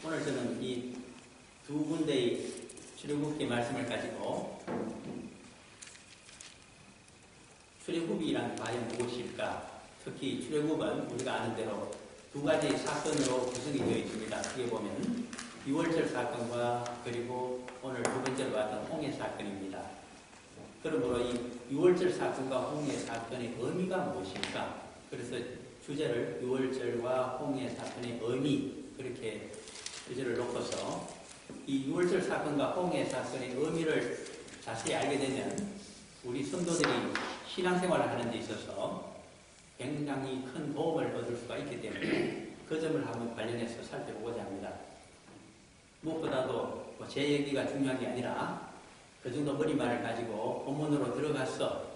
오늘 저는 이 두 군데의 출애굽기 말씀을 가지고 출애굽이란 과연 무엇일까? 특히 출애굽은 우리가 아는 대로 두 가지 사건으로 구성이 되어 있습니다. 크게 보면 유월절 사건과 그리고 오늘 두 번째로 봤던 홍해 사건입니다. 그러므로 이 유월절 사건과 홍해 사건의 의미가 무엇일까? 그래서 주제를 유월절과 홍해 사건의 의미, 그렇게 주제를 놓고서 이 유월절 사건과 홍해 사건의 의미를 자세히 알게 되면 우리 성도들이 신앙생활을 하는 데 있어서 굉장히 큰 도움을 얻을 수가 있기 때문에 그 점을 한번 관련해서 살펴보고자 합니다. 무엇보다도 제 얘기가 중요한 게 아니라 그 정도 머리말을 가지고 본문으로 들어가서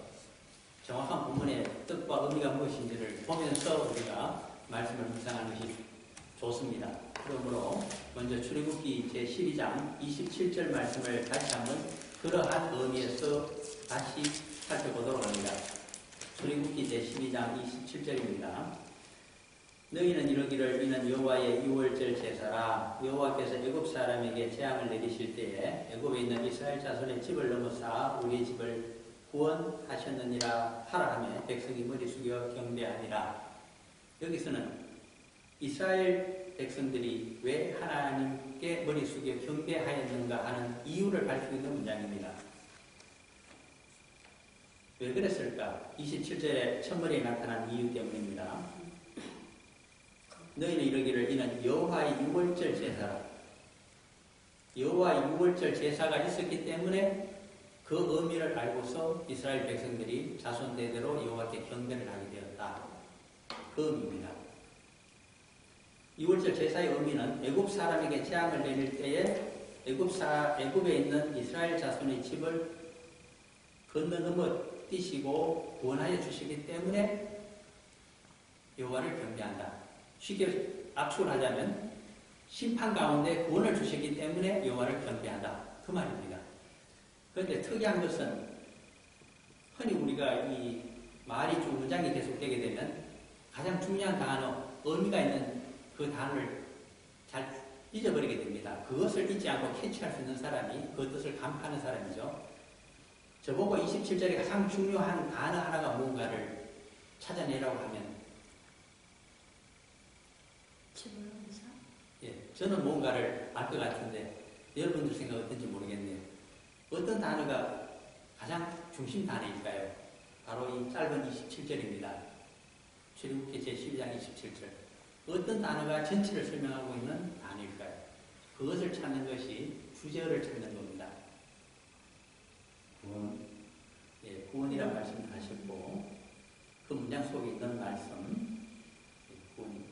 정확한 본문의 뜻과 의미가 무엇인지를 보면서 우리가 말씀을 묵상하는 것이 좋습니다. 그러므로 먼저 출애굽기 제12장 27절 말씀을 다시 한번 그러한 의미에서 다시 살펴보도록 합니다. 출애굽기 제12장 27절입니다. 너희는 이르기를 이는 여호와의 유월절 제사라. 여호와께서 애굽 사람에게 재앙을 내리실 때에 애굽에 있는 이스라엘 자손의 집을 넘어사 우리의 집을 구원하셨느니라 하라 하며 백성이 머리 숙여 경배하니라. 여기서는 이스라엘 백성들이 왜 하나님께 머리 숙여 경배하였는가 하는 이유를 밝히는 문장입니다. 왜 그랬을까? 27절에 첫머리에 나타난 이유 때문입니다. 너희는 이르기를 이는 여호와의 유월절 제사라. 여호와의 유월절 제사가 있었기 때문에 그 의미를 알고서 이스라엘 백성들이 자손 대대로 여호와께 경배를 하게 되었다. 그 의미입니다. 유월절 제사의 의미는 애굽 사람에게 재앙을 내릴 때에 애굽에 있는 이스라엘 자손의 집을 건너 넘어 뛰시고 구원하여 주시기 때문에 여호와를 경배한다. 쉽게 압축을 하자면 심판 가운데 구원을 주시기 때문에 여호와를 경배한다. 그 말입니다. 그런데 특이한 것은 흔히 우리가 이 말이 좀 문장이 계속되게 되면 가장 중요한 단어, 의미가 있는 그 단어를 잘 잊어버리게 됩니다. 그것을 잊지 않고 캐치할 수 있는 사람이 그 뜻을 간파하는 사람이죠. 저보고 27절에 가장 중요한 단어 하나가 뭔가를 찾아내라고 하면 저는 뭔가를 알 것 같은데 여러분들 생각 어떤지 모르겠네요. 어떤 단어가 가장 중심 단어일까요? 바로 이 짧은 27절입니다. 출애굽기 제12장 27절. 어떤 단어가 전체를 설명하고 있는 단어일까요? 그것을 찾는 것이 주제어를 찾는 겁니다. 구원. 구원이라는 말씀을 하셨고 그 문장 속에 있는 말씀 구원.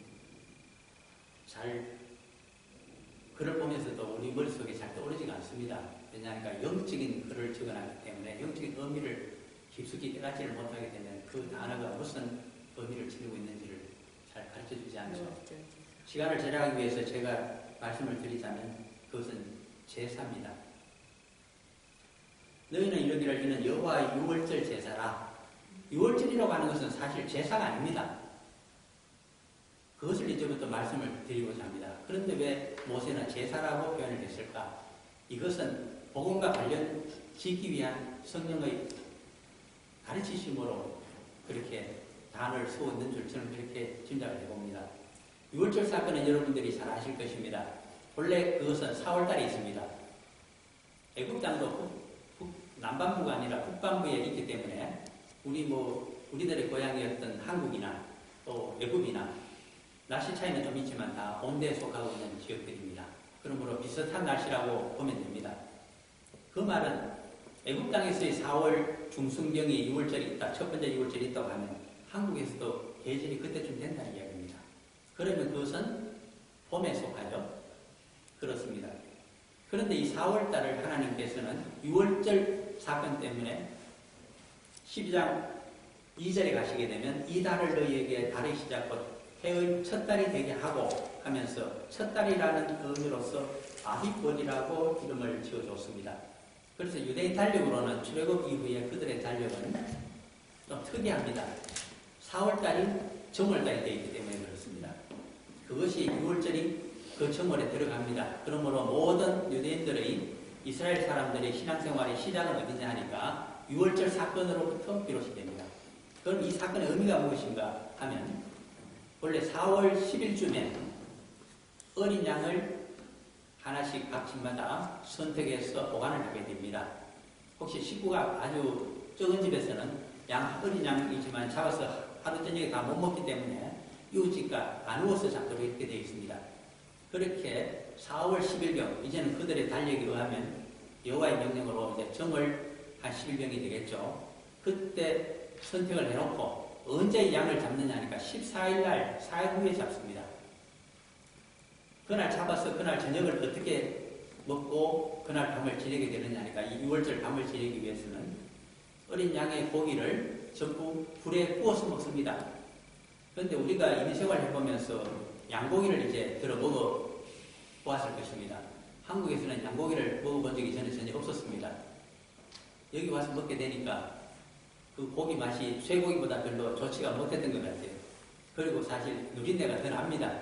잘 글을 보면서도 우리 머릿속에 잘 떠오르지가 않습니다. 왜냐하면 영적인 글을 적어놨기 때문에 영적인 의미를 깊숙이 깨닫지를 못하게 되면 그 단어가 무슨 의미를 지니고 있는지를 잘 가르쳐주지 않죠. 시간을 절약하기 위해서 제가 말씀을 드리자면 그것은 제사입니다. 너희는 이르기를 이는 여호와의 유월절 제사라. 유월절이라고 하는 것은 사실 제사가 아닙니다. 그것을 이제부터 말씀을 드리고자 합니다. 그런데 왜 모세는 제사라고 표현을 했을까? 이것은 복음과 관련 짓기 위한 성령의 가르치심으로 그렇게 단어를 세웠는 줄 저는 그렇게 짐작을 해봅니다. 유월절 사건은 여러분들이 잘 아실 것입니다. 원래 그것은 4월달에 있습니다. 애굽 땅도 남반부가 아니라 북반부에 있기 때문에 우리들의 고향이었던 한국이나 또 애굽이나 날씨 차이는 좀 있지만 다 온대에 속하고 있는 지역들입니다. 그러므로 비슷한 날씨라고 보면 됩니다. 그 말은 애굽 땅에서의 4월 중순경에 유월절이 있다, 첫 번째 유월절이 있다고 하면 한국에서도 계절이 그때쯤 된다는 이야기입니다. 그러면 그것은 봄에 속하죠. 그렇습니다. 그런데 이 4월달을 하나님께서는 유월절 사건 때문에 12장 2절에 가시게 되면 이 달을 너희에게 달의 시작 곧 해의 첫 달이 되게 하고 하면서 첫 달이라는 의미로서 아비월이라고 이름을 지어줬습니다. 그래서 유대인 달력으로는 출애굽 이후에 그들의 달력은 좀 특이합니다. 4월달이 정월달이 되어 있기 때문에 그렇습니다. 그것이 6월절이 그 정월에 들어갑니다. 그러므로 모든 유대인들의 이스라엘 사람들의 신앙생활의 시작은 어디냐 하니까 유월절 사건으로부터 비롯이 됩니다. 그럼 이 사건의 의미가 무엇인가 하면 원래 4월 10일쯤에 어린 양을 하나씩 각 집마다 선택해서 보관을 하게 됩니다. 혹시 식구가 아주 적은 집에서는 어린 양이지만 잡아서 하루 저녁에 다 못 먹기 때문에 이웃집과 나누어서 잡도록 이렇게 되어 있습니다. 그렇게 4월 10일경, 이제는 그들의 달력에 의하면 여호와의 명령으로 이제 정월 한 10일경이 되겠죠. 그때 선택을 해놓고 언제 양을 잡느냐 하니까 14일날 4일 후에 잡습니다. 그날 잡아서 그날 저녁을 어떻게 먹고 그날 밤을 지내게 되느냐 하니까 이 6월절 밤을 지내기 위해서는 어린 양의 고기를 전부 불에 구워서 먹습니다. 그런데 우리가 인생활 해보면서 양고기를 이제 들어 먹어 보았을 것입니다. 한국에서는 양고기를 먹어본 적이 전혀 없었습니다. 여기 와서 먹게 되니까 그 고기 맛이 쇠고기보다 별로 좋지가 못했던 것 같아요. 그리고 사실 누린내가 더 납니다.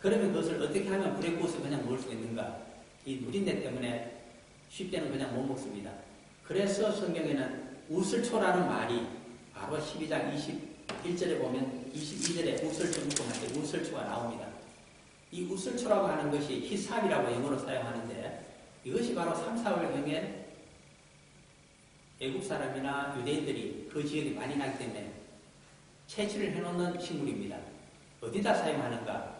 그러면 그것을 어떻게 하면 불에 구워서 그냥 먹을 수 있는가? 이 누린내 때문에 쉽게는 그냥 못 먹습니다. 그래서 성경에는 우슬초라는 말이 바로 12장 21절에 보면 22절에 우슬초 묶음할 때 우슬초가 나옵니다. 이 우슬초라고 하는 것이 히삽이라고 영어로 사용하는데 이것이 바로 3, 4월경에 애국 사람이나 유대인들이 그 지역에 많이 나기 때문에 채취를 해놓는 식물입니다. 어디다 사용하는가?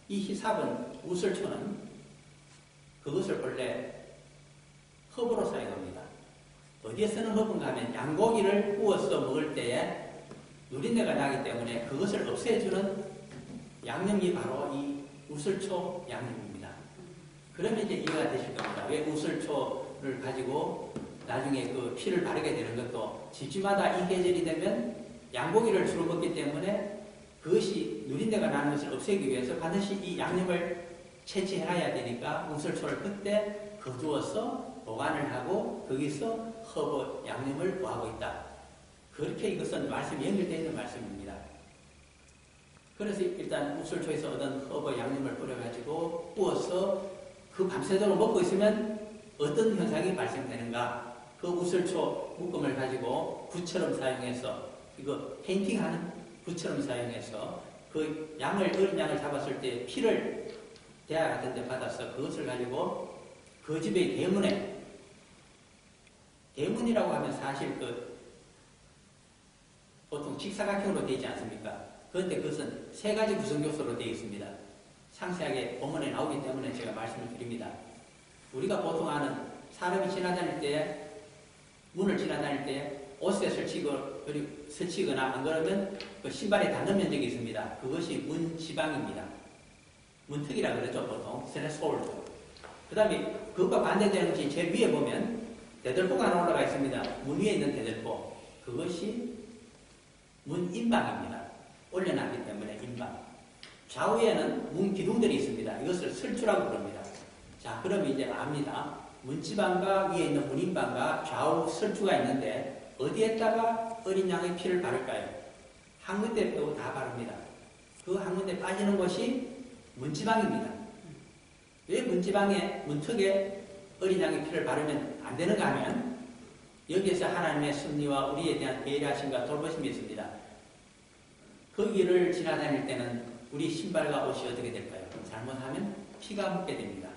이 히삽은 우슬초는 그것을 원래 허브로 사용합니다. 어디에 쓰는 허브인가 하면 양고기를 구워서 먹을 때에 누린내가 나기 때문에 그것을 없애주는 양념이 바로 이 우슬초 양념입니다. 그러면 이제 이해가 되실 겁니다. 왜 우슬초를 가지고 나중에 그 피를 바르게 되는 것도 집집마다 이 계절이 되면 양고기를 주로 먹기 때문에 그것이 누린내가 나는 것을 없애기 위해서 반드시 이 양념을 채취해놔야 되니까 우슬초를 그때 거두어서 보관을 하고 거기서 허브 양념을 구하고 있다. 그렇게 이것은 말씀이 연결되어 있는 말씀입니다. 그래서 일단 우슬초에서 얻은 허브 양념을 뿌려가지고 구워서 그 밤새도록 먹고 있으면 어떤 현상이 발생되는가? 그 우슬초 묶음을 가지고 붓처럼 사용해서 이거 페인팅하는 붓처럼 사용해서 그 어린 양을 잡았을 때 피를 대야 같은 데 받아서 그것을 가지고 그 집의 대문이라고 하면 사실 보통 직사각형으로 되지 않습니까? 그런데 그것은 세 가지 구성 요소로 되어 있습니다. 상세하게 본문에 나오기 때문에 제가 말씀을 드립니다. 우리가 보통 아는 사람이 지나다닐 때 문을 지나다닐 때 옷에 설치거나 안 그러면 그 신발에 닿는 면적이 있습니다. 그것이 문지방입니다. 문턱이라 그러죠, 보통. 스레스홀드. 그 다음에 그것과 반대되는 것이 제일 위에 보면 대들보가 하나 올라가 있습니다. 문 위에 있는 대들보. 그것이 문인방입니다. 올려놨기 때문에 인방. 좌우에는 문기둥들이 있습니다. 이것을 설주라고 부릅니다. 자, 그러면 이제 압니다. 문지방과 위에 있는 문인방과 좌우 설주가 있는데 어디에다가 어린 양의 피를 바를까요? 한 군데 빼고 다 바릅니다. 그 한 군데 빠지는 곳이 문지방입니다. 왜 문턱에 어린 양의 피를 바르면 안 되는가 하면 여기에서 하나님의 섭리와 우리에 대한 배려하심과 돌보심이 있습니다. 그 길을 지나다닐 때는 우리 신발과 옷이 어떻게 될까요? 잘못하면 피가 묻게 됩니다.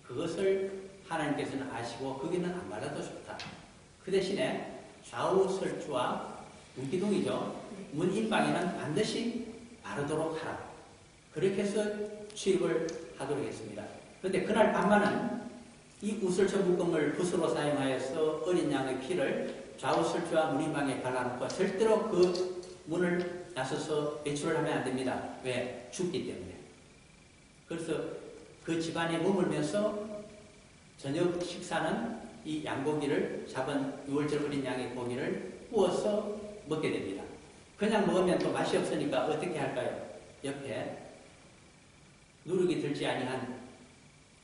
그것을 하나님께서는 아시고 거기는 안 발라도 좋다. 그 대신에 좌우 설주와 문기둥이죠. 문인방에는 반드시 바르도록 하라. 그렇게 해서 취입을 하도록 했습니다. 그런데 그날 밤만은 이 우슬초 묶음을 붓으로 사용하여서 어린 양의 피를 좌우 설주와 문인방에 발라놓고 절대로 그 문을 나서서 외출을 하면 안 됩니다. 왜? 죽기 때문에. 그래서 그 집안에 머물면서 저녁 식사는 이 양고기를 잡은 6월절 어린 양의 고기를 구워서 먹게 됩니다. 그냥 먹으면 또 맛이 없으니까 어떻게 할까요? 옆에 누룩이 들지 아니한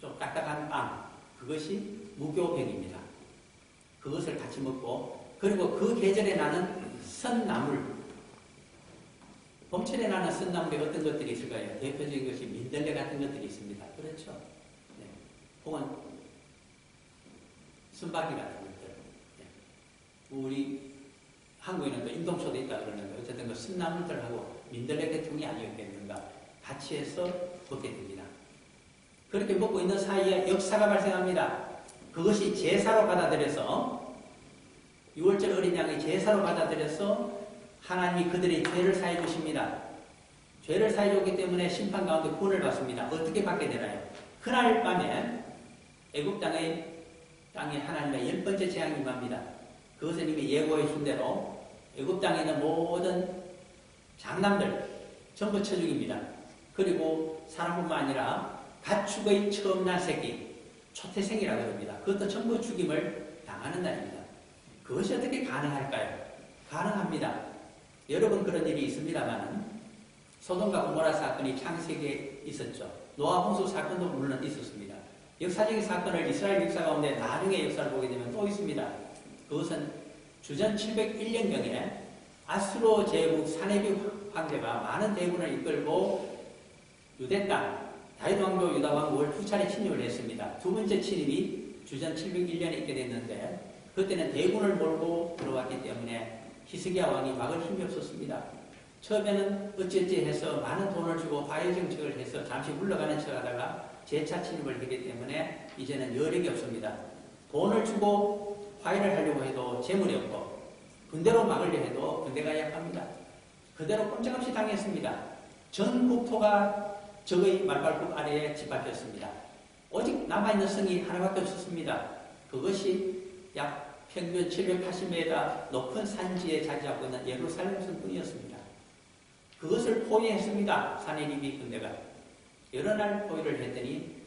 좀 딱딱한 빵, 그것이 무교병입니다. 그것을 같이 먹고, 그리고 그 계절에 나는 선나물, 봄철에 나는 선나물에 어떤 것들이 있을까요? 대표적인 것이 민들레 같은 것들이 있습니다. 그렇죠. 네. 혹은 순박이 같은 것들. 네. 우리 한국에는 또 인동초도 있다 그러는데 어쨌든 그 순나물들하고 민들레 계통이 아니었겠는가 같이 해서 먹게 됩니다. 그렇게 먹고 있는 사이에 역사가 발생합니다. 그것이 제사로 받아들여서 6월절 어린 양의 제사로 받아들여서 하나님이 그들의 죄를 사해 주십니다. 죄를 사해 줬기 때문에 심판 가운데 구원을 받습니다. 어떻게 받게 되나요? 그날 밤에 애굽 땅에 하나님의 10번째 재앙이 임합니다. 그것은 이미 예고해 준 대로 애굽 땅에 있는 모든 장남들 전부 쳐 죽입니다. 그리고 사람뿐만 아니라 가축의 처음 난 새끼, 초태생이라고 합니다. 그것도 전부 죽임을 당하는 날입니다. 그것이 어떻게 가능할까요? 가능합니다. 여러 번 그런 일이 있습니다만 소돔과 고모라 사건이 창세기에 있었죠. 노아 홍수 사건도 물론 있었습니다. 역사적인 사건을 이스라엘 역사 가운데 나중에 역사를 보게 되면 또 있습니다. 그것은 주전 701년경에 아수로 제국 사네비 황제가 많은 대군을 이끌고 유대 땅, 다윗 왕조 유다 왕국을 두 차례 침입을 했습니다. 두 번째 침입이 주전 701년에 있게 됐는데 그때는 대군을 몰고 들어왔기 때문에 히스기야 왕이 막을 힘이 없었습니다. 처음에는 어찌어찌 해서 많은 돈을 주고 화해 정책을 해서 잠시 물러가는 척하다가 재차 침입을 했기 때문에 이제는 여력이 없습니다. 돈을 주고 화해를 하려고 해도 재물이 없고 군대로 막으려 해도 군대가 약합니다. 그대로 꼼짝없이 당했습니다. 전 국토가 적의 말발굽 아래에 짓밟혔습니다. 오직 남아있는 성이 하나밖에 없었습니다. 그것이 약 평균 780m 높은 산지에 자리 잡고 있는 예루살렘 성뿐이었습니다. 그것을 포위했습니다. 사네리비 군대가. 여러 날 포위를 했더니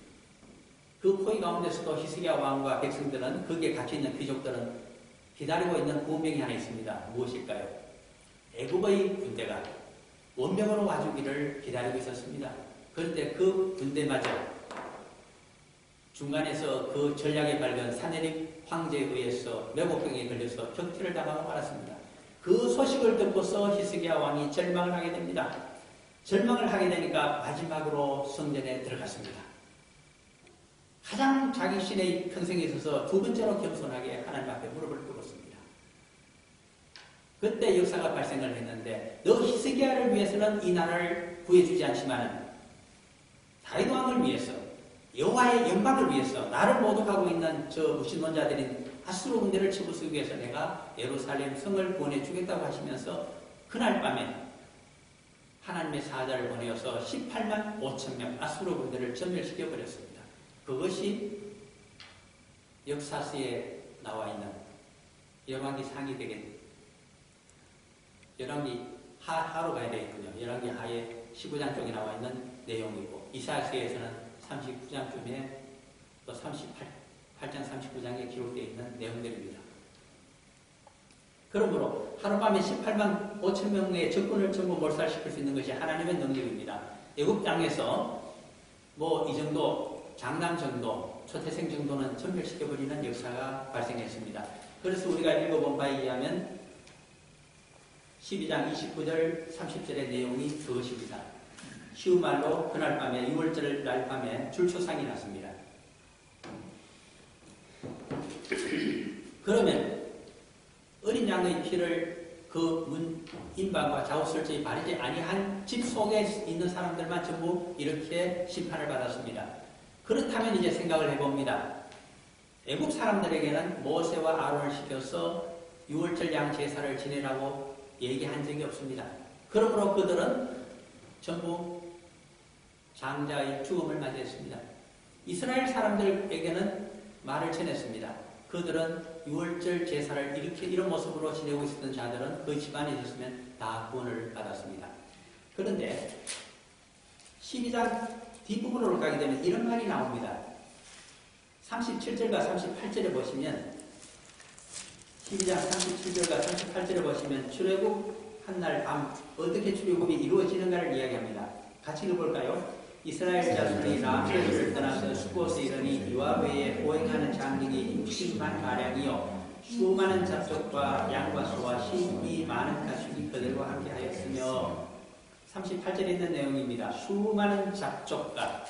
그 포위 가운데서도 히스기야 왕과 백성들은 거기에 갇혀있는 귀족들은 기다리고 있는 구원병이 하나 있습니다. 무엇일까요? 애굽의 군대가 원병으로 와주기를 기다리고 있었습니다. 그런데 그 군대마저 중간에서 그 전략에 밝은 사네립 황제에 의해서 매복병에 걸려서 격퇴를 당하고 말았습니다. 그 소식을 듣고서 히스기야 왕이 절망을 하게 됩니다. 절망을 하게 되니까 마지막으로 성전에 들어갔습니다. 가장 자기 신의 평생에 있어서 두 번째로 겸손하게 하나님 앞에 무릎을 꿇었습니다. 그때 역사가 발생을 했는데 너 히스기야를 위해서는 이 나라를 구해주지 않지만 다윗 왕을 위해서 여호와의 영광을 위해서 나를 모독하고 있는 저 무신론자들인 아수르 군대를 쳐부수기 위해서 내가 예루살렘 성을 구원해 주겠다고 하시면서 그날 밤에 하나님의 사자를 보내어서 18만 5천 명 아수르 군대를 전멸시켜 버렸습니다. 그것이 역사서에 나와 있는 열왕기 상이 되겠습니다. 열왕기 하로 가야 되겠군요. 열왕기 하에 19장 쪽에 나와 있는 내용이고 이사야서에서는 39장쯤에 또 38장 39장에 기록되어 있는 내용들입니다. 그러므로 하룻밤에 18만 5천 명의 적군을 전부 몰살시킬 수 있는 것이 하나님의 능력입니다. 애굽 땅에서 뭐 이 정도 장남 정도 초태생 정도는 전멸시켜버리는 역사가 발생했습니다. 그래서 우리가 읽어본 바에 의하면 12장 29절 30절의 내용이 그것입니다. 쉬운 말로 그날 밤에 6월절 날 밤에 줄초상이 났습니다. 그러면 어린 양의 피를 그 문 인방과 좌우설저히 바르지 아니한 집 속에 있는 사람들만 전부 이렇게 심판을 받았습니다. 그렇다면 이제 생각을 해봅니다. 애국 사람들에게는 모세와 아론을 시켜서 6월절 양 제사를 지내라고 얘기한 적이 없습니다. 그러므로 그들은 전부 장자의 죽음을 맞이했습니다. 이스라엘 사람들에게는 말을 전했습니다. 그들은 6월절 제사를 이런 모습으로 지내고 있었던 자들은 그 집안에 있었으면 다 구원을 받았습니다. 그런데 12장 뒷부분으로 가게 되면 이런 말이 나옵니다. 37절과 38절에 보시면 12장 37절과 38절에 보시면 출애굽 한날 밤 어떻게 출애굽이 이루어지는가를 이야기합니다. 같이 읽어볼까요? 이스라엘 자손이 라메스를 떠나서 수곳에 이르니 이와 외에 보행하는 장dig이 60만 가량이요 수많은 잡족과 양과 소와 심이 많은 가축이 그들과 함께 하였으며 38절에 있는 내용입니다. 수많은 잡족과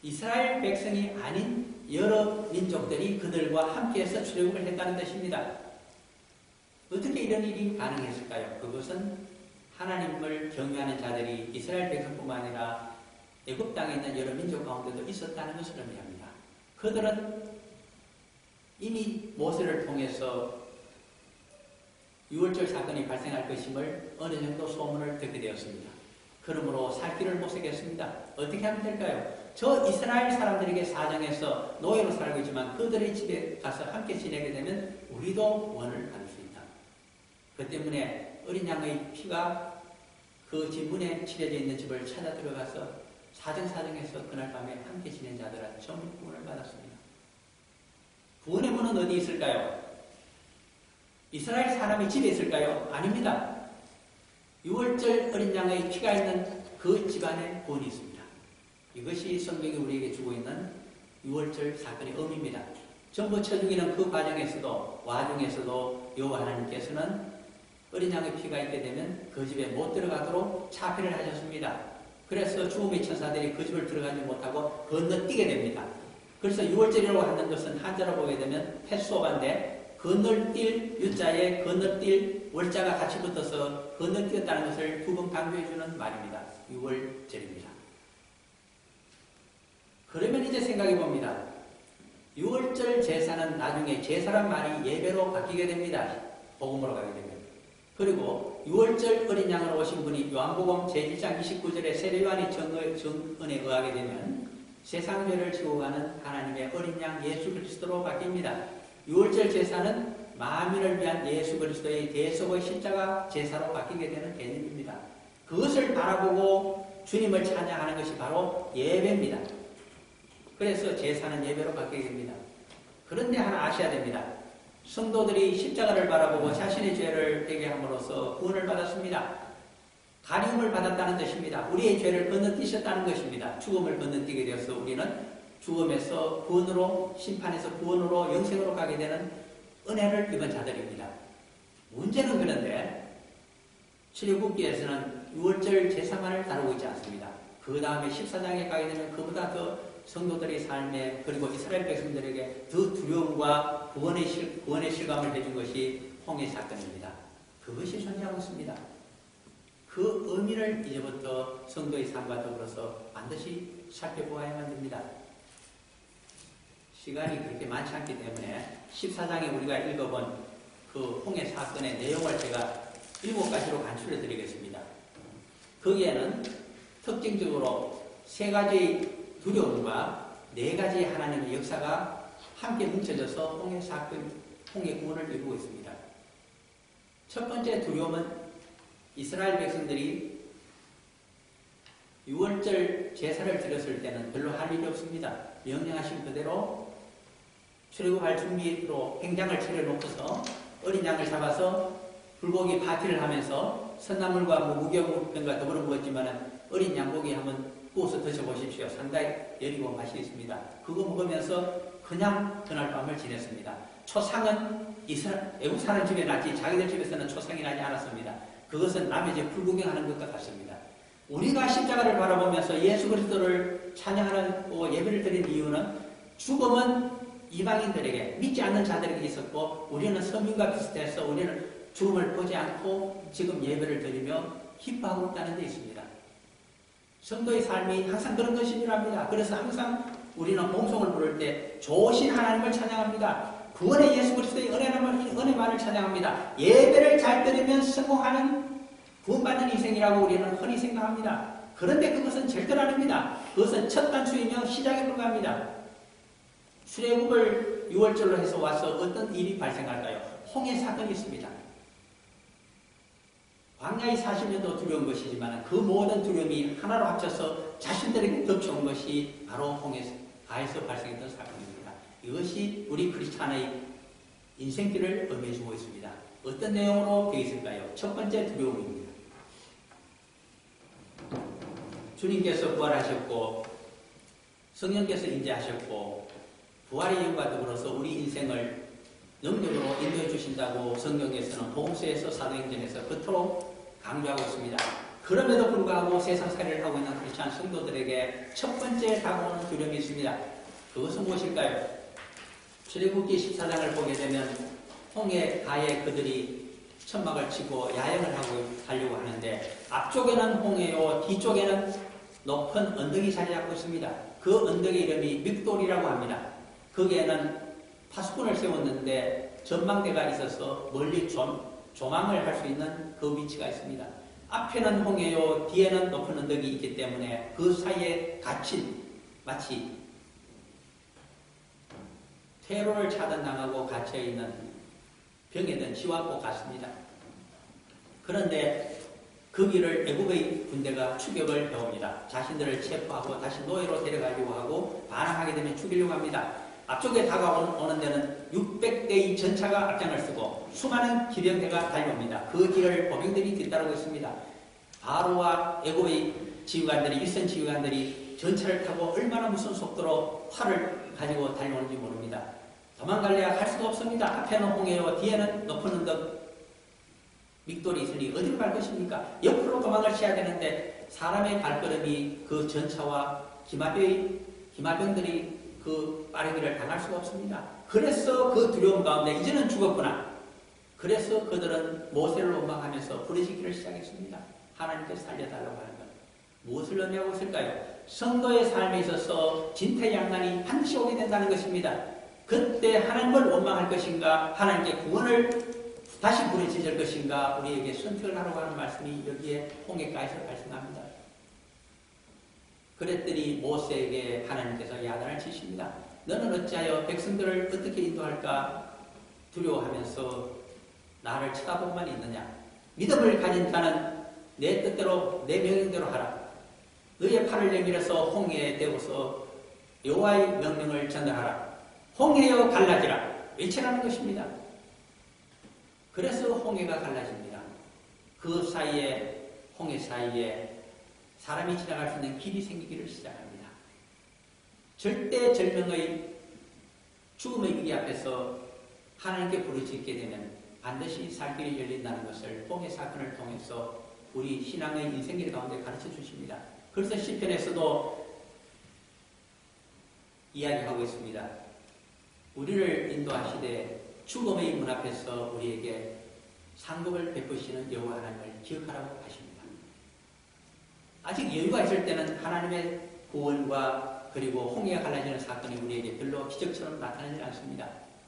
이스라엘 백성이 아닌 여러 민족들이 그들과 함께해서 출애굽을 했다는 뜻입니다. 어떻게 이런 일이 가능했을까요? 그것은 하나님을 경외하는 자들이 이스라엘 백성뿐만 아니라 애굽 땅에 있는 여러 민족 가운데도 있었다는 것을 의미합니다. 그들은 이미 모세를 통해서 유월절 사건이 발생할 것임을 어느 정도 소문을 듣게 되었습니다. 그러므로 살 길을 모색했습니다. 어떻게 하면 될까요? 저 이스라엘 사람들에게 사정해서 노예로 살고 있지만 그들의 집에 가서 함께 지내게 되면 우리도 구원을 받을 수 있다. 그 때문에 어린 양의 피가 그 집 문에 칠해져 있는 집을 찾아 들어가서 사정해서 그날 밤에 함께 지낸 자들은 전부 구원을 받았습니다. 구원의 문은 어디 있을까요? 이스라엘 사람이 집에 있을까요? 아닙니다. 유월절 어린 양의 피가 있는 그 집안에 구원이 있습니다. 이것이 성경이 우리에게 주고 있는 유월절 사건의 의미입니다. 전부 쳐죽이는 그 과정에서도 와중에서도 여호와 하나님께서는 어린 양의 피가 있게 되면 그 집에 못 들어가도록 차별을 하셨습니다. 그래서 죽음의 천사들이 그 집을 들어가지 못하고 건너뛰게 됩니다. 그래서 유월절이라고 하는 것은 한자로 보게 되면 패스오버인데 건널뛸 유자에 건널뛸 월자가 같이 붙어서 건널뛰었다는 것을 두 번 강조해주는 말입니다. 6월절입니다. 그러면 이제 생각해 봅니다. 6월절 제사는 나중에 제사란 말이 예배로 바뀌게 됩니다. 복음으로 가게 되면. 그리고 6월절 어린 양으로 오신 분이 요한복음 제1장 29절에 세례요한의 정언에 의하게 되면 세상 죄를 지고 가는 하나님의 어린 양 예수 그리스도로 바뀝니다. 6월절 제사는 만민을 위한 예수 그리스도의 대속의 십자가 제사로 바뀌게 되는 개념입니다. 그것을 바라보고 주님을 찬양하는 것이 바로 예배입니다. 그래서 제사는 예배로 바뀌게 됩니다. 그런데 하나 아셔야 됩니다. 성도들이 십자가를 바라보고 자신의 죄를 회개함으로써 구원을 받았습니다. 가리움을 받았다는 뜻입니다. 우리의 죄를 건너뛰셨다는 것입니다. 죽음을 건너뛰게 되어서 우리는 죽음에서 구원으로, 심판에서 구원으로, 영생으로 가게 되는 은혜를 입은 자들입니다. 문제는 그런데 출애굽기에서는 6월절 제사만을 다루고 있지 않습니다. 그 다음에 14장에 가게 되면 그보다 더 성도들의 삶에 그리고 이스라엘 백성들에게 더 두려움과 구원의 실감을 해준 것이 홍해 사건입니다. 그것이 존재하고 있습니다. 그 의미를 이제부터 성도의 삶과 더불어서 반드시 살펴보아야만 됩니다. 시간이 그렇게 많지 않기 때문에 14장에 우리가 읽어본 그 홍해 사건의 내용을 제가 7가지로 간추려 드리겠습니다. 거기에는 특징적으로 3가지의 두려움과 4가지의 하나님의 역사가 함께 뭉쳐져서 홍해 사건, 홍해 구원을 이루고 있습니다. 첫 번째 두려움은 이스라엘 백성들이 6월절 제사를 드렸을 때는 별로 할 일이 없습니다. 명령하신 그대로 출애굽할 준비로 행장을 차려놓고서 어린 양을 잡아서 불고기 파티를 하면서 선나물과 무교병과 더불어 먹었지만 어린 양고기 한번 구워서 드셔보십시오. 상당히 여리고 맛이 있습니다. 그거 먹으면서 그냥 그날 밤을 지냈습니다. 초상은 애국 사는 집에 났지 자기들 집에서는 초상이 나지 않았습니다. 그것은 남의 집 불구경하는 것과 같습니다. 우리가 십자가를 바라보면서 예수 그리스도를 찬양하는 예배를 드리는 이유는 죽음은 이방인들에게 믿지 않는 자들에게 있었고 우리는 서민과 비슷해서 우리는 죽음을 보지 않고 지금 예배를 드리며 기뻐하고 있다는 데 있습니다. 성도의 삶이 항상 그런 것이랍니다. 그래서 항상 우리는 봉송을 부를 때 좋으신 하나님을 찬양합니다. 구원의 예수 그리스도의 은혜만을 찬양합니다. 예배를 잘 드리면 성공하는 구원받는 인생이라고 우리는 흔히 생각합니다. 그런데 그것은 절대로 아닙니다. 그것은 첫 단추이며 시작에 불과합니다. 출애굽을 6월절로 해서 와서 어떤 일이 발생할까요? 홍해 사건이 있습니다. 광야의 40년도 두려운 것이지만 그 모든 두려움이 하나로 합쳐서 자신들에게 덮쳐온 것이 바로 홍해가에서 발생했던 사건입니다. 이것이 우리 크리스찬의 인생길을 의미해주고 있습니다. 어떤 내용으로 되어 있을까요? 첫 번째 두려움입니다. 주님께서 부활하셨고 성령께서 임재하셨고 부활의 영과 더불어서 우리 인생을 영적으로 인도해 주신다고 성경에서는 복음서에서 사도행전에서 그토록 강조하고 있습니다. 그 그럼에도 불구하고 세상살이를 하고 있는 크리스찬 성도들에게 첫 번째 다가오는 두려움이 있습니다. 그것은 무엇일까요? 출애굽기 14장을 보게 되면 홍해 가에 그들이 천막을 치고 야영을 하려고 하는데 앞쪽에는 홍해요, 뒤쪽에는 높은 언덕이 자리 잡고 있습니다. 그 언덕의 이름이 믹돌이라고 합니다. 거기에는 파수꾼을 세웠는데 전망대가 있어서 멀리 조망을 할 수 있는 그 위치가 있습니다. 앞에는 홍해요, 뒤에는 높은 언덕이 있기 때문에 그 사이에 갇힌 마치 테러를 차단당하고 갇혀있는 병에든 지와고 같습니다. 그런데 거기를 애국의 군대가 추격을 해옵니다. 자신들을 체포하고 다시 노예로 데려가려고 하고 반항하게 되면 죽이려고 합니다. 앞쪽에 다가오는 데는 600대의 전차가 앞장을 쓰고 수많은 기병대가 달려옵니다. 그 길을 보병들이 뒤따르고 있습니다. 바로와 애국의 지휘관들이, 일선 지휘관들이 전차를 타고 얼마나 무슨 속도로 활을 가지고 달려오는지 모릅니다. 도망갈래야 할 수가 없습니다. 앞에는 홍해요, 뒤에는 높은 언덕 믹돌이 있으니 어디로 갈 것입니까? 옆으로 도망을 쳐야 되는데 사람의 발걸음이 그 전차와 기마병들이 그 빠르기를 당할 수가 없습니다. 그래서 그 두려움 가운데 이제는 죽었구나. 그래서 그들은 모세를 원망하면서 부르짖기를 시작했습니다. 하나님께서 살려달라고 하는 것. 무엇을 의미하고 있을까요? 성도의 삶에 있어서 진퇴양난이 반드시 오게 된다는 것입니다. 그때 하나님을 원망할 것인가, 하나님께 구원을 다시 부르짖을 것인가, 우리에게 선택을 하라고 하는 말씀이 여기에 홍해가에서 발생합니다. 그랬더니 모세에게 하나님께서 야단을 치십니다. 너는 어찌하여 백성들을 어떻게 인도할까 두려워하면서 나를 쳐다보고만 있느냐. 믿음을 가진 자는 내 뜻대로 내 명령대로 하라. 너의 팔을 내밀어서 홍해에 대고서 여호와의 명령을 전달하라. 홍해여 갈라지라. 외치라는 것입니다. 그래서 홍해가 갈라집니다. 그 사이에, 홍해 사이에 사람이 지나갈 수 있는 길이 생기기를 시작합니다. 절대절명의 죽음의 위기 앞에서 하나님께 부르짖게 되면 반드시 살 길이 열린다는 것을 홍해 사건을 통해서 우리 신앙의 인생길 가운데 가르쳐 주십니다. 그래서 시편에서도 이야기하고 있습니다. 우리를 인도하시되 죽음의 문 앞에서 우리에게 상급을 베푸시는 여호와 하나님을 기억하라고 하십니다. 아직 여유가 있을 때는 하나님의 구원과 그리고 홍해가 갈라지는 사건이 우리에게 별로 기적처럼 나타나지 않습니다.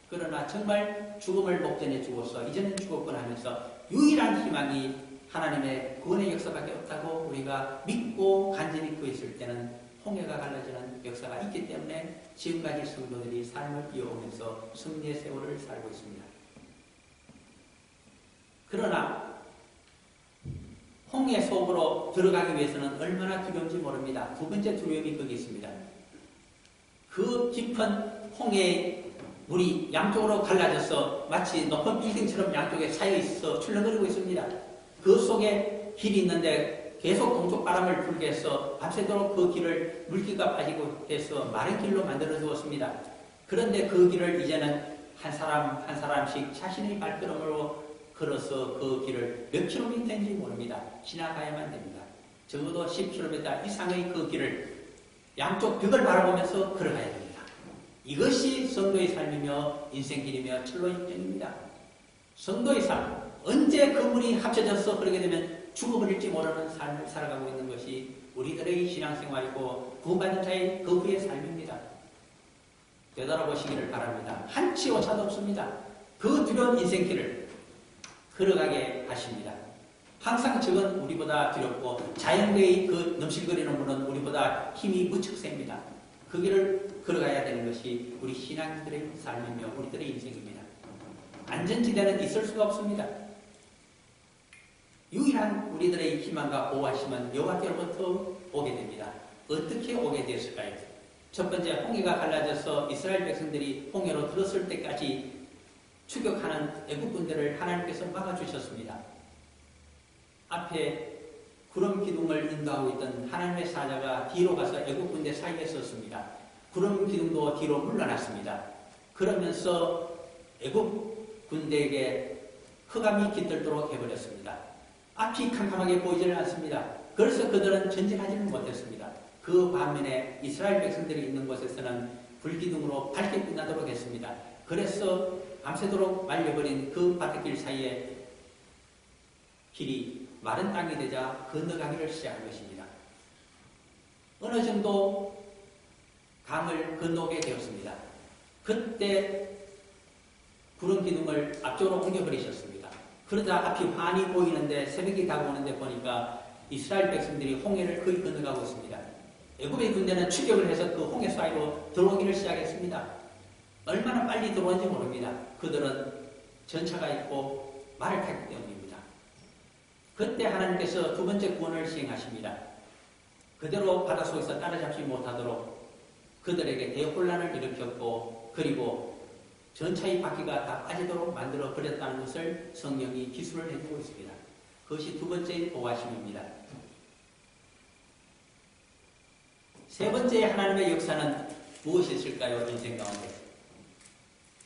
그러나 정말 죽음을 목전에 두고서 이제는 죽었구나 하면서 유일한 희망이 하나님의 구원의 역사밖에 없다고 우리가 믿고 간절히 믿고 있을 때는 홍해가 갈라지는 역사가 있기 때문에 지금까지 성도들이 삶을 이어오면서 승리의 세월을 살고 있습니다. 그러나 홍해 속으로 들어가기 위해서는 얼마나 두려운지 모릅니다. 두 번째 두려움이 거기 있습니다. 그 깊은 홍해의 물이 양쪽으로 갈라져서 마치 높은 빌딩처럼 양쪽에 쌓여있어 출렁거리고 있습니다. 그 속에 길이 있는데 계속 동쪽 바람을 불게 해서 밤새도록 그 길을 물기가 빠지고 해서 마른 길로 만들어 두었습니다. 그런데 그 길을 이제는 한 사람 한 사람씩 자신의 발걸음으로 걸어서 그 길을 몇 킬로미터인지 모릅니다. 지나가야만 됩니다. 적어도 10km 이상의 그 길을 양쪽 벽을 바라보면서 걸어가야 됩니다. 이것이 성도의 삶이며 인생길이며 철로인정입니다. 성도의 삶, 언제 그 물이 합쳐져서 흐르게 되면 죽어버릴지 모르는 삶을 살아가고 있는 것이 우리들의 신앙생활이고 구원받은 자의 그 후의 삶입니다. 되돌아보시기를 바랍니다. 한치 오차도 없습니다. 그 두려운 인생길을 걸어가게 하십니다. 항상 적은 우리보다 두렵고 자연계의 그 넘실거리는 물은 우리보다 힘이 무척 셉니다. 그 길을 걸어가야 되는 것이 우리 신앙인들의 삶이며 우리들의 인생입니다. 안전지대는 있을 수가 없습니다. 유일한 우리들의 희망과 보호하심은 여호와께로부터 오게 됩니다. 어떻게 오게 되었을까요? 첫 번째, 홍해가 갈라져서 이스라엘 백성들이 홍해로 들었을 때까지 추격하는 애국 군대를 하나님께서 막아주셨습니다. 앞에 구름 기둥을 인도하고 있던 하나님의 사자가 뒤로 가서 애국 군대 사이에 섰습니다. 구름 기둥도 뒤로 물러났습니다. 그러면서 애국 군대에게 흑암이 깃들도록 해버렸습니다. 앞이 캄캄하게 보이지는 않습니다. 그래서 그들은 전진하지는 못했습니다. 그 반면에 이스라엘 백성들이 있는 곳에서는 불기둥으로 밝게 빛나도록 했습니다. 그래서 밤새도록 말려버린 그 바닷길 사이에 길이 마른 땅이 되자 건너가기를 시작한 것입니다. 어느 정도 강을 건너게 되었습니다. 그때 구름 기둥을 앞쪽으로 옮겨버리셨습니다. 그러자 앞이 환히 보이는데 새벽이 다가오는데 보니까 이스라엘 백성들이 홍해를 거의 건너가고 있습니다. 애굽의 군대는 추격을 해서 그 홍해 사이로 들어오기를 시작했습니다. 얼마나 빨리 들어오는지 모릅니다. 그들은 전차가 있고 말을 타기 때문입니다. 그때 하나님께서 두 번째 구원을 시행하십니다. 그대로 바닷속에서 따라잡지 못하도록 그들에게 대혼란을 일으켰고 그리고 전차의 바퀴가 다 빠지도록 만들어 버렸다는 것을 성경이 기술을 해주고 있습니다. 그것이 두 번째 보호하심입니다. 세 번째 하나님의 역사는 무엇이 있을까요? 인생 가운데.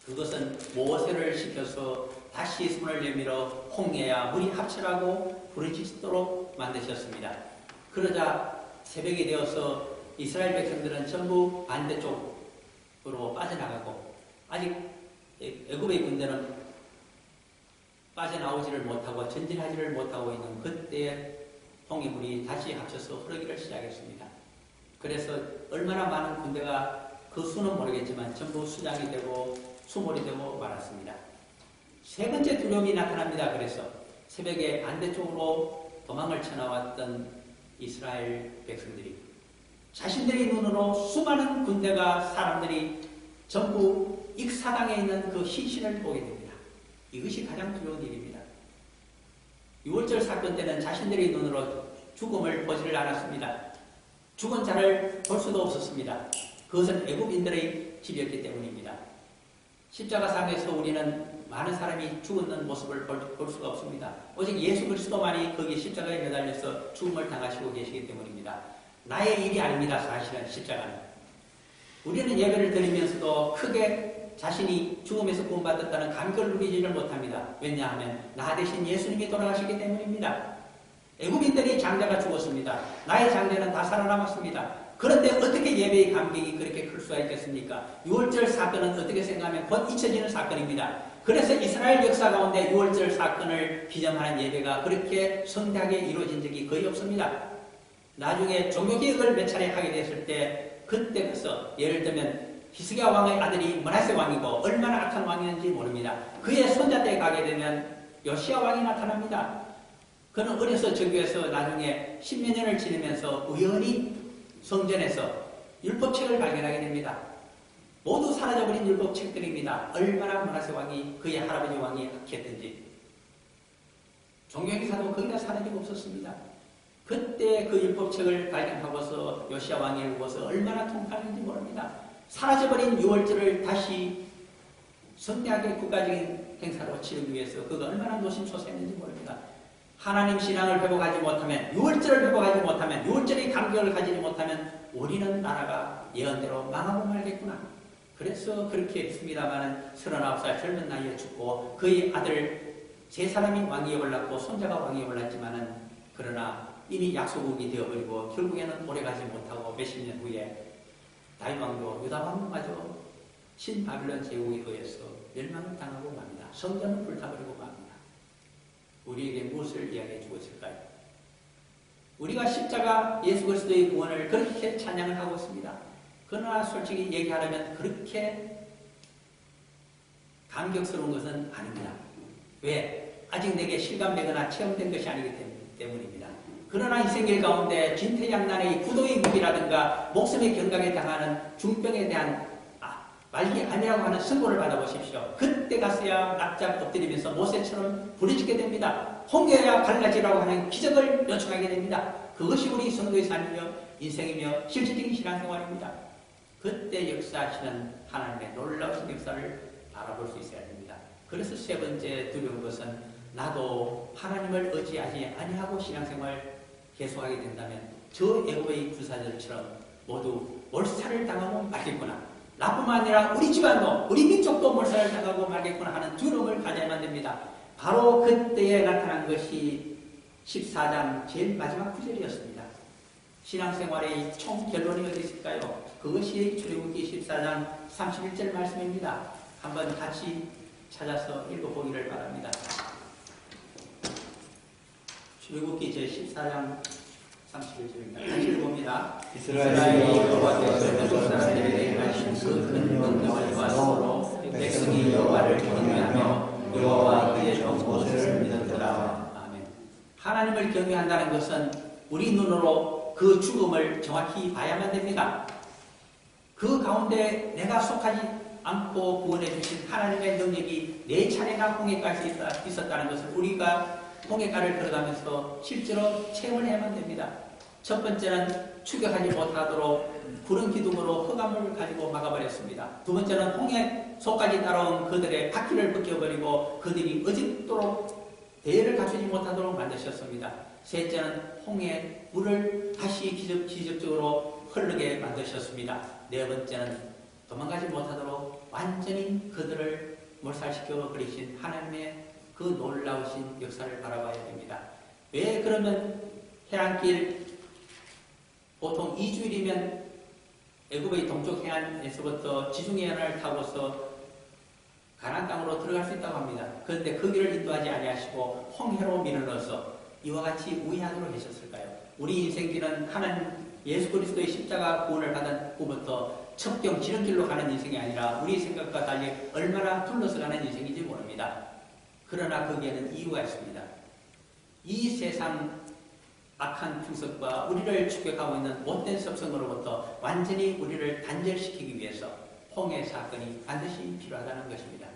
그것은 모세를 시켜서 다시 손을 내밀어 홍해와 물이 합쳐라고 부르짖도록 만드셨습니다. 그러자 새벽이 되어서 이스라엘 백성들은 전부 반대쪽으로 빠져나가고 아직 애굽의 군대는 빠져나오지를 못하고 전진하지를 못하고 있는 그때에 홍해물이 다시 합쳐서 흐르기를 시작했습니다. 그래서 얼마나 많은 군대가 그 수는 모르겠지만 전부 수장이 되고 수몰이 되고 말았습니다. 세 번째 두려움이 나타납니다. 그래서 새벽에 반대쪽으로 도망을 쳐나왔던 이스라엘 백성들이 자신들의 눈으로 수많은 군대가 사람들이 전부 익사당에 있는 그 시신을 보게 됩니다. 이것이 가장 두려운 일입니다. 6월절 사건 때는 자신들의 눈으로 죽음을 보지를 않았습니다. 죽은 자를 볼 수도 없었습니다. 그것은 애굽인들의 집이었기 때문입니다. 십자가상에서 우리는 많은 사람이 죽는 모습을 볼 수가 없습니다. 오직 예수 그리스도만이 거기 십자가에 매달려서 죽음을 당하시고 계시기 때문입니다. 나의 일이 아닙니다. 사실은 십자가는. 우리는 예배를 드리면서도 크게 자신이 죽음에서 구원받았다는 감격을 누리지를 못합니다. 왜냐하면 나 대신 예수님이 돌아가시기 때문입니다. 애굽인들이 장자가 죽었습니다. 나의 장자는 다 살아남았습니다. 그런데 어떻게 예배의 감격이 그렇게 클 수가 있겠습니까? 6월절 사건은 어떻게 생각하면 곧 잊혀지는 사건입니다. 그래서 이스라엘 역사 가운데 6월절 사건을 기념하는 예배가 그렇게 성대하게 이루어진 적이 거의 없습니다. 나중에 종교개혁을 몇 차례 하게 됐을 때 그때 가서 예를 들면 히스기야 왕의 아들이 므낫세 왕이고 얼마나 악한 왕이었는지 모릅니다. 그의 손자 때 가게 되면 요시야 왕이 나타납니다. 그는 어려서 저교에서 나중에 10몇 년을 지내면서 우연히 성전에서 율법책을 발견하게 됩니다. 모두 사라져버린 율법책들입니다. 얼마나 므낫세 왕이 그의 할아버지 왕이 악했든지. 종교기사도 거의 다 사라지고 없었습니다. 그때 그 율법책을 발견하고서 요시야 왕이 읽어서 얼마나 통쾌했는지 모릅니다. 사라져버린 6월절을 다시 성대하게 국가적인 행사로 치르기 위해서 그가 얼마나 노심초사했는지 모릅니다. 하나님 신앙을 회복하지 못하면 6월절을 회복하지 못하면 6월절의 감격을 가지지 못하면 우리는 나라가 예언대로 망하고 말겠구나. 그래서 그렇게 했습니다마는 39살 젊은 나이에 죽고 그의 아들 세 사람이 왕위에 올랐고 손자가 왕위에 올랐지만은 그러나 이미 약소국이 되어버리고 결국에는 오래가지 못하고 몇십 년 후에 다윗 왕도 유다 왕마저 신바빌론 제국에 의해서 멸망을 당하고 맙니다. 성전은 불타버리고 맙니다. 우리에게 무엇을 이야기해 주고 있을까요? 우리가 십자가 예수 그리스도의 구원을 그렇게 찬양을 하고 있습니다. 그러나 솔직히 얘기하려면 그렇게 감격스러운 것은 아닙니다. 왜? 아직 내게 실감되거나 체험된 것이 아니기 때문입니다. 그러나 인생길 가운데 진퇴양난의 구도의 무기라든가 목숨의 경각에 당하는 중병에 대한 말기 아니라고 하는 선고를 받아보십시오. 그때 가서야 납작 엎드리면서 모세처럼 부르짖게 됩니다. 홍해야 갈라지라고 하는 기적을 요청하게 됩니다. 그것이 우리 성도의 삶이며 인생이며 실질적인 신앙생활입니다. 그때 역사하시는 하나님의 놀라우신 역사를 바라볼 수 있어야 됩니다. 그래서 세 번째 두려운 것은 나도 하나님을 의지하지 아니하고 신앙생활 계속하게 된다면 저 애굽의 군사들처럼 모두 몰살을 당하고 말겠구나. 나뿐만 아니라 우리 집안도 우리 민족도 몰살을 당하고 말겠구나 하는 두려움을 가져야만 됩니다. 바로 그때에 나타난 것이 14장 제일 마지막 구절이었습니다. 신앙생활의 총 결론이 어디 있을까요? 그것이 출애굽기 14장 31절 말씀입니다. 한번 같이 찾아서 읽어보기를 바랍니다. 출애굽기 제14장 31절입니다. 다시 읽어봅니다. 이스라엘이 여호와께서 애굽 사람들에게 행하신 그 큰 명령을 서로 백성이 여호와를 경외하며 여호와 그의 종 모세를 믿었더라. 아멘. 하나님을 경외한다는 것은 우리 눈으로 그 죽음을 정확히 봐야만 됩니다. 그 가운데 내가 속하지 않고 구원해 주신 하나님의 능력이 네 차례나 홍해까지 있었다는 것을 우리가 홍해가를 걸어가면서 실제로 체험을 해야만 됩니다. 첫 번째는 추격하지 못하도록 구름 기둥으로 흑암을 가지고 막아버렸습니다. 두 번째는 홍해 속까지 따라온 그들의 바퀴를 벗겨버리고 그들이 어짓도록 대열을 갖추지 못하도록 만드셨습니다. 셋째는 홍해 물을 다시 기적적으로 흐르게 만드셨습니다. 네 번째는 도망가지 못하도록 완전히 그들을 몰살시켜 버리신 하나님의 그 놀라우신 역사를 바라봐야 됩니다. 왜 그러면 해안길 보통 2주일이면 애굽의 동쪽 해안에서부터 지중해안을 타고서 가나안 땅으로 들어갈 수 있다고 합니다. 그런데 그 길을 인도하지 아니하시고 홍해로 밀어넣어서 이와 같이 우회하도록 하셨을까요? 우리 인생길은 하나님 예수 그리스도의 십자가 구원을 받은 후부터 첩경 지름길로 가는 인생이 아니라 우리 생각과 달리 얼마나 둘러서 가는 인생인지 모릅니다. 그러나 거기에는 이유가 있습니다. 이 세상 악한 풍습과 우리를 추격하고 있는 못된 섭성으로부터 완전히 우리를 단절시키기 위해서 홍해 사건이 반드시 필요하다는 것입니다.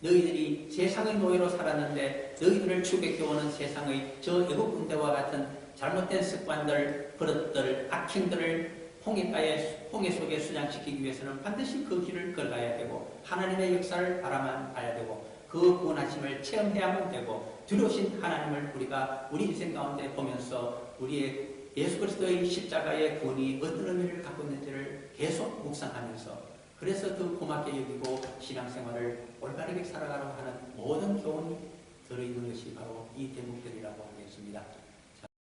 너희들이 세상의 노예로 살았는데 너희들을 추격해오는 세상의 저 애국 군대와 같은 잘못된 습관들, 버릇들, 악행들을 홍해 속에 수장시키기 위해서는 반드시 그 길을 걸어가야 되고 하나님의 역사를 바라만 봐야 되고 그 구원하심을 체험해야만 되고 두려우신 하나님을 우리가 우리 인생 가운데 보면서 우리의 예수 그리스도의 십자가의 구원이 어떤 의미를 갖고 있는지를 계속 묵상하면서 그래서 더 고맙게 여기고 신앙생활을 올바르게 살아가려고 하는 모든 교훈이 들어있는 것이 바로 이 대목들이라고 하겠습니다.